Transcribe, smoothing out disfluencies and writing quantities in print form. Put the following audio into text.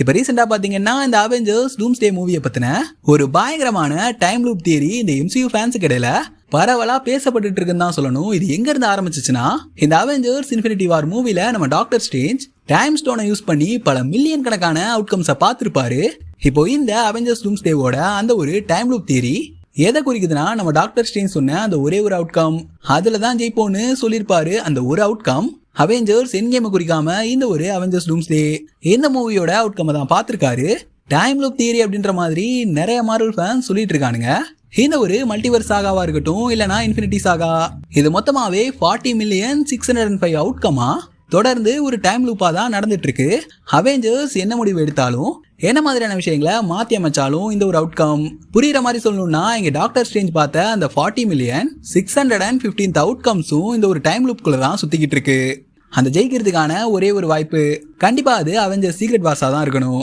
இப்ப ரீசெண்டா பாத்தீங்கன்னா இந்த அவெஞ்சர்ஸ் டூம்ஸ்டே மூவியை பத்தின ஒரு பயங்கரமான டைம் லூப் தியரி இந்த MCU ஃபேன்ஸுக்கு இடையில பரவலா பேசப்பட்டு இருக்குன்னு தான் சொல்லணும். இது எங்க இருந்து ஆரம்பிச்சிச்சுன்னா, இந்த அவெஞ்சர்ஸ் இன்ஃபினிட்டி வார் மூவில நம்ம டாக்டர் ஸ்ட்ரேஞ்ச் டைம் ஸ்டோனை யூஸ் பண்ணி பல மில்லியன் கணக்கான அவுட்கம்ஸை பார்த்திருப்பாரு. இப்போ இந்த அவெஞ்சர்ஸ் டூம்ஸ்டேவோட அந்த ஒரு டைம் லூப் தியரி எதை குறிக்குதுன்னா, நம்ம டாக்டர் ஸ்ட்ரேஞ்ச் சொன்ன அந்த ஒரே ஒரு அவுட்கம் அதுல தான் ஜெயிப்போன்னு சொல்லியிருப்பாரு. அந்த ஒரு அவுட்கம் அவெஞ்சர்ஸ் எண்ட் கேமை குறிக்காம இந்த ஒரு அவெஞ்சர்ஸ் டூம்ஸ்டே இந்த மூவியோட அவுட்கம் தான் பார்த்திருக்காரு. டைம் லூப் தியரி அப்படின்ற மாதிரி நிறைய மார்வல் ஃபேன்ஸ் சொல்லிட்டு இருக்கானுங்க. இந்த ஒரு மல்டிவர்ஸ் சாகாவா இருக்கட்டும், இல்லனா இன்ஃபினிட்டி சாகா, இது மொத்தமாவே 40,605,000 அவுட்கமா தொடர்ந்து ஒரு டைம் லூப்பா தான் நடந்துட்டு இருக்கு. அவெஞ்சர்ஸ் என்ன முடிவு எடுத்தாலும், என்ன மாதிரியான விஷயங்களை மாற்றி அமைச்சாலும் இந்த ஒரு அவுட்கம் புரியுற மாதிரி சொல்லணும்னா, இங்கே டாக்டர் ஸ்ட்ரேஞ்ச் பார்த்த அந்த 40,615,000 அவுட்கம்ஸும் இந்த ஒரு டைம் லூப்குள்ள தான் சுத்திக்கிட்டு இருக்கு. அந்த ஜெயிக்கிறதுக்கான ஒரே ஒரு வாய்ப்பு கண்டிப்பா அது அவெஞ்சர்ஸ் சீக்ரெட் வார்ஸா தான் இருக்கணும்.